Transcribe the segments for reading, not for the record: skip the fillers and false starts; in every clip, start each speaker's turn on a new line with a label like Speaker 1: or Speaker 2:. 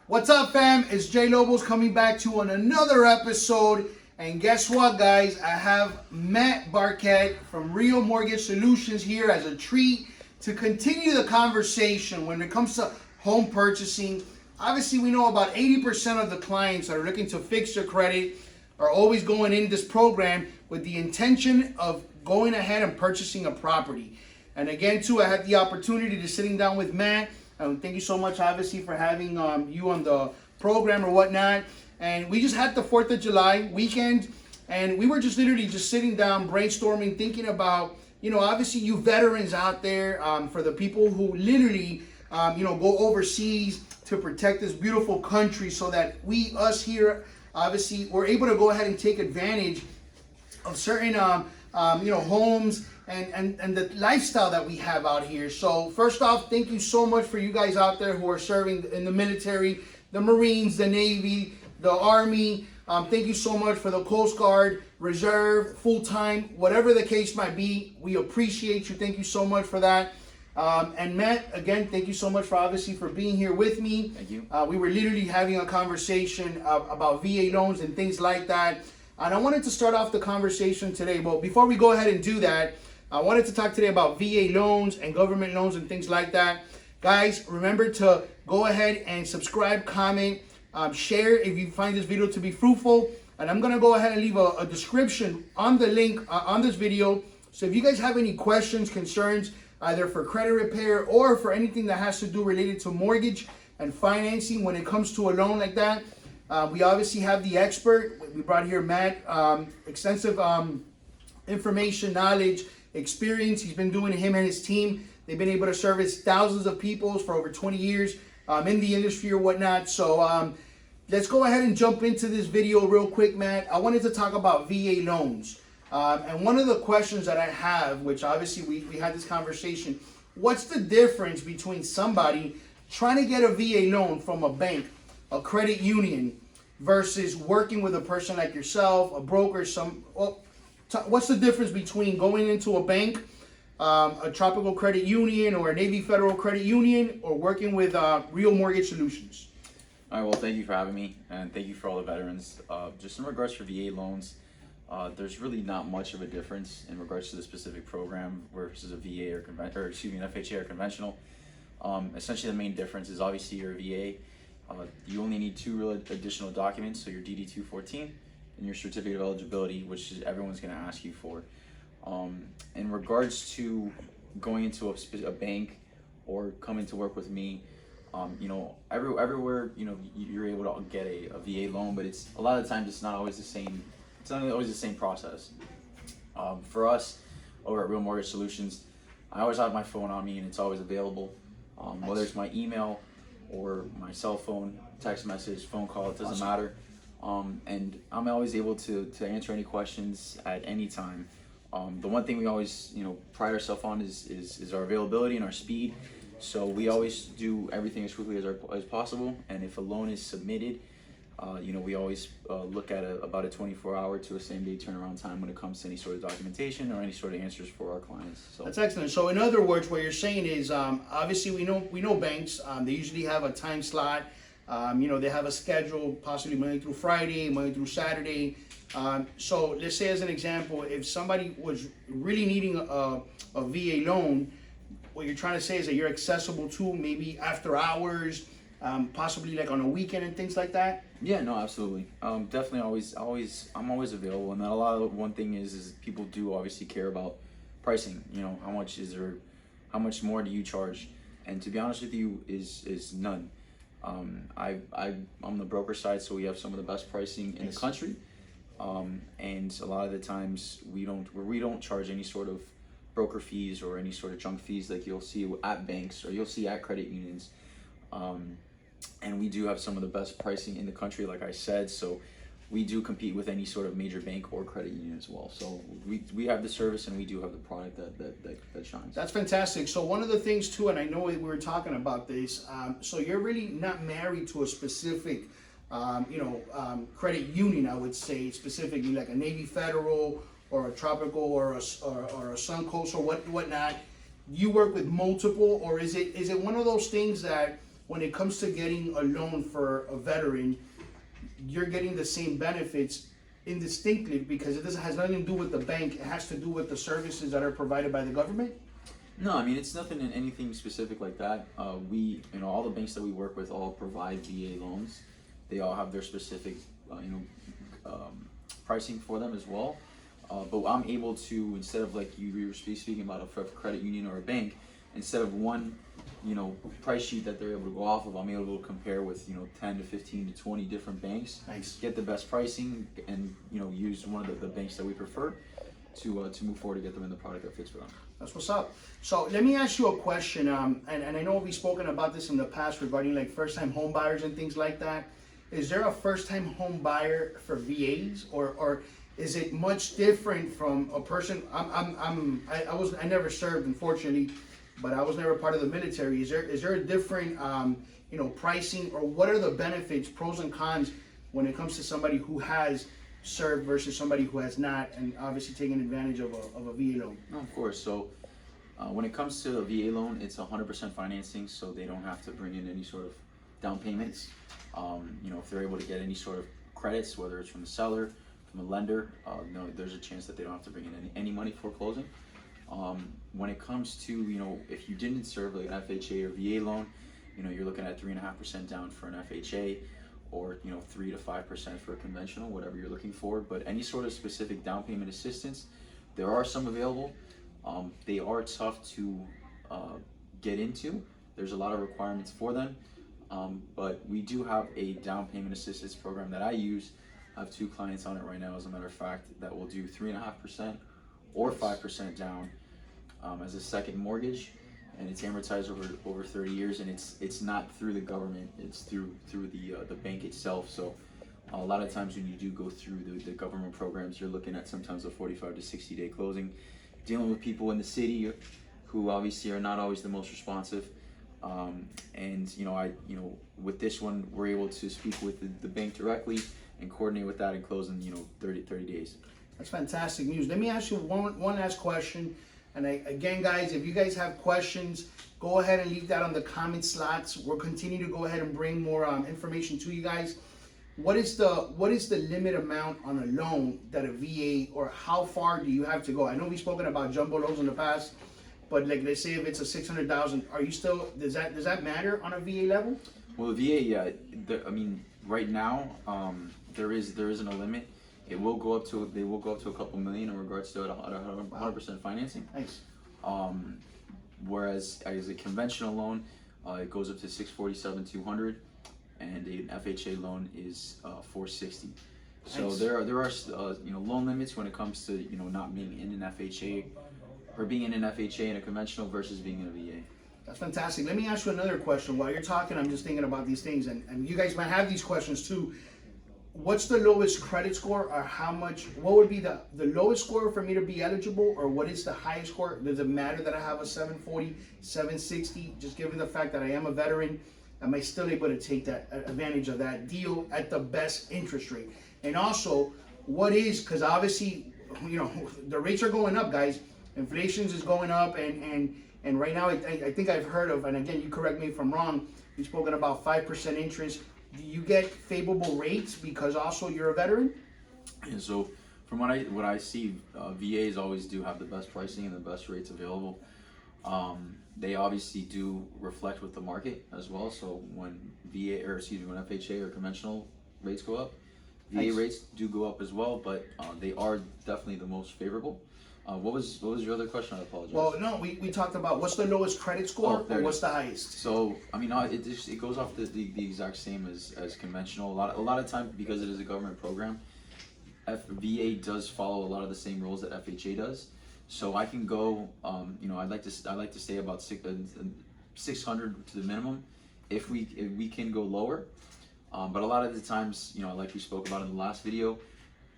Speaker 1: What's up, fam? It's Jay Lobos coming back to you on another episode. And guess what, guys? I have Matt Barquette from Real Mortgage Solutions here as a treat to continue the conversation when it comes to home purchasing. Obviously, we know about 80% of the clients that are looking to fix their credit are always going in this program with the intention of going ahead and purchasing a property. And again, too, I had the opportunity to sitting down with Matt. Thank you so much, obviously, for having you on the program or whatnot. And we just had the 4th of July weekend, and we were just literally just sitting down, brainstorming, thinking about, obviously you veterans out there, for the people who literally, go overseas to protect this beautiful country so that us here, obviously, we're able to go ahead and take advantage of certain, homes and the lifestyle that we have out here. So first off, thank you so much for you guys out there who are serving in the military, the Marines, the Navy, the Army. Thank you so much for the Coast Guard, Reserve, full-time, whatever the case might be. We appreciate you. Thank you so much for that. And Matt, again, thank you so much for being here with me.
Speaker 2: Thank you.
Speaker 1: We were literally having a conversation about VA loans and things like that. And I wanted to start off the conversation today. But before we go ahead and do that, I wanted to talk today about VA loans and government loans and things like that. Guys, remember to go ahead and subscribe, comment, share if you find this video to be fruitful. And I'm going to go ahead and leave a description on the link on this video. So if you guys have any questions, concerns, either for credit repair or for anything that has to do related to mortgage and financing when it comes to a loan like that, we obviously have the expert. We brought here Matt, extensive information, knowledge, experience. He's been doing it, him and his team. They've been able to service thousands of people for over 20 years in the industry or whatnot. So let's go ahead and jump into this video real quick, Matt. I wanted to talk about VA loans. And one of the questions that I have, which obviously we had this conversation, what's the difference between somebody trying to get a VA loan from a bank, a credit union, versus working with a person like yourself, a broker, what's the difference between going into a bank, a Tropical Credit Union or a Navy Federal Credit Union, or working with Real Mortgage Solutions?
Speaker 2: All right, well, thank you for having me, and thank you for all the veterans. Just in regards to VA loans, there's really not much of a difference in regards to the specific program versus a VA an FHA or conventional. Essentially, the main difference is obviously your VA. You only need 2 real additional documents, so your DD-214 and your certificate of eligibility, which is everyone's going to ask you for. In regards to going into a bank or coming to work with me, everywhere you're able to get a VA loan, but it's a lot of the times it's not always the same. It's not always the same process. For us over at Real Mortgage Solutions, I always have my phone on me and it's always available. Whether it's my email or my cell phone, text message, phone call, it doesn't matter. And I'm always able to answer any questions at any time. The one thing we always pride ourselves on is our availability and our speed. So we always do everything as quickly as possible. And if a loan is submitted, we always look at about a 24-hour to a same-day turnaround time when it comes to any sort of documentation or any sort of answers for our clients. So
Speaker 1: that's excellent. So in other words, what you're saying is, obviously we know banks. They usually have a time slot. They have a schedule, possibly Monday through Friday, Monday through Saturday. So let's say, as an example, if somebody was really needing a VA loan, what you're trying to say is that you're accessible to maybe after hours, possibly like on a weekend and things like that?
Speaker 2: Yeah, no, absolutely. Definitely I'm always available. And one thing is people do obviously care about pricing. How much more do you charge? And to be honest with you, is none. I'm the broker side, so we have some of the best pricing in the country. And a lot of the times we don't charge any sort of broker fees or any sort of junk fees like you'll see at banks or you'll see at credit unions. And we do have some of the best pricing in the country, like I said, so we do compete with any sort of major bank or credit union as well. So we have the service and we do have the product that shines.
Speaker 1: That's fantastic. So one of the things too, and I know we were talking about this, so you're really not married to a specific credit union, I would say, specifically like a Navy Federal or a Tropical or a Suncoast or whatnot. You work with multiple, or is it one of those things that when it comes to getting a loan for a veteran, you're getting the same benefits indistinctly because it doesn't has nothing to do with the bank. It has to do with the services that are provided by the government.
Speaker 2: No, I mean it's nothing in anything specific like that. We, all the banks that we work with all provide VA loans. They all have their specific, pricing for them as well. But I'm able to, instead of like you were speaking about a credit union or a bank, instead of one, price sheet that they're able to go off of, I'm able to compare with 10 to 15 to 20 different banks.
Speaker 1: Nice.
Speaker 2: Get the best pricing, and use one of the banks that we prefer to move forward to get them in the product that fits for them.
Speaker 1: That's what's up. So let me ask you a question. And I know we've spoken about this in the past regarding like first-time home buyers and things like that. Is there a first-time home buyer for VAs, or is it much different from a person? I never served, unfortunately, but I was never part of the military. Is there a different pricing, or what are the benefits, pros and cons, when it comes to somebody who has served versus somebody who has not, and obviously taking advantage of a VA loan?
Speaker 2: No, of course. So when it comes to a VA loan, it's 100% financing, so they don't have to bring in any sort of down payments. If they're able to get any sort of credits, whether it's from the seller, from a lender, there's a chance that they don't have to bring in any money for closing. When it comes to, if you didn't serve like an FHA or VA loan, you're looking at 3.5% down for an FHA, or 3 to 5% for a conventional, whatever you're looking for. But any sort of specific down payment assistance, there are some available. They are tough to get into. There's a lot of requirements for them. But we do have a down payment assistance program that I use. I have 2 clients on it right now, as a matter of fact, that will do 3.5% or 5% down as a second mortgage, and it's amortized over 30 years, and it's not through the government, it's through the bank itself. So a lot of times when you do go through the government programs, you're looking at sometimes a 45 to 60 day closing, dealing with people in the city who obviously are not always the most responsive. With this one, we're able to speak with the bank directly and coordinate with that and close in 30 days.
Speaker 1: That's fantastic news. Let me ask you one last question. And again, guys, if you guys have questions, go ahead and leave that on the comment slots. We'll continue to go ahead and bring more information to you guys. What is the limit amount on a loan that a VA, or how far do you have to go? I know we've spoken about jumbo loans in the past, but like let's say if it's a 600,000, are you still, does that matter on a VA level?
Speaker 2: Well, the VA, yeah. Right now, there isn't a limit. They will go up to a couple million in regards to 100% financing.
Speaker 1: Nice.
Speaker 2: Whereas as a conventional loan, it goes up to 647,200, and an FHA loan is 460. So
Speaker 1: Nice.
Speaker 2: there are loan limits when it comes to not being in an FHA, or being in an FHA in a conventional versus being in a VA.
Speaker 1: That's fantastic. Let me ask you another question. While you're talking, I'm just thinking about these things, and you guys might have these questions too. What's the lowest credit score, or what would be the lowest score for me to be eligible, or what is the highest score? Does it matter that I have a 740, 760? Just given the fact that I am a veteran, am I still able to take that advantage of that deal at the best interest rate? And also, because obviously, the rates are going up, guys. Inflation is going up, and right now, I think I've heard of, and again, you correct me if I'm wrong, you've spoken about 5% interest. Do you get favorable rates because also you're a veteran?
Speaker 2: And so, from what I see, VAs always do have the best pricing and the best rates available. They obviously do reflect with the market as well. So when when FHA or conventional rates go up, VA
Speaker 1: Nice.
Speaker 2: rates do go up as well, but they are definitely the most favorable. What was your other question? I apologize.
Speaker 1: Well, no, we talked about what's the lowest credit score,
Speaker 2: Oh, there
Speaker 1: or
Speaker 2: it
Speaker 1: what's
Speaker 2: is.
Speaker 1: the highest?
Speaker 2: So it goes off the exact same as conventional. A lot of times, because it is a government program, VA does follow a lot of the same rules that FHA does. So I can go, I'd like to stay about 600 to the minimum. If we can go lower, but a lot of the times, like we spoke about in the last video,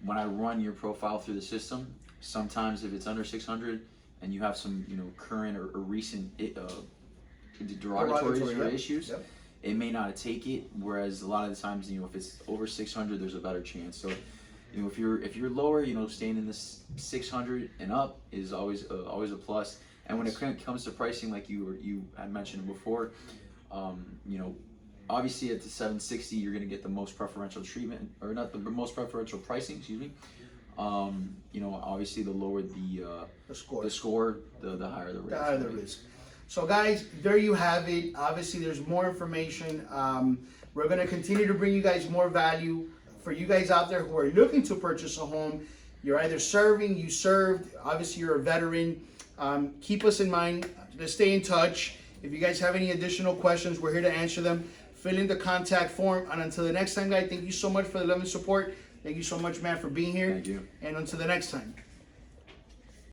Speaker 2: when I run your profile through the system, sometimes if it's under 600 and you have some current or recent derogatories or
Speaker 1: Yep.
Speaker 2: issues,
Speaker 1: Yep.
Speaker 2: it may not take it. Whereas a lot of the times, if it's over 600, there's a better chance. So if you're lower, staying in this 600 and up is always a plus. And when it comes to pricing, like you had mentioned before, obviously at the 760, you're gonna get the most preferential treatment, or not the most preferential pricing. Excuse me. You know, obviously the lower
Speaker 1: The score.
Speaker 2: the score, the higher the risk.
Speaker 1: The higher the risk. So guys, there you have it. Obviously, there's more information. We're gonna continue to bring you guys more value for you guys out there who are looking to purchase a home. You're either serving, you served. Obviously, you're a veteran. Keep us in mind. Let's stay in touch. If you guys have any additional questions, we're here to answer them. Fill in the contact form. And until the next time, guys, thank you so much for the love and support. Thank you so much, man, for being here.
Speaker 2: Thank you.
Speaker 1: And until the next time.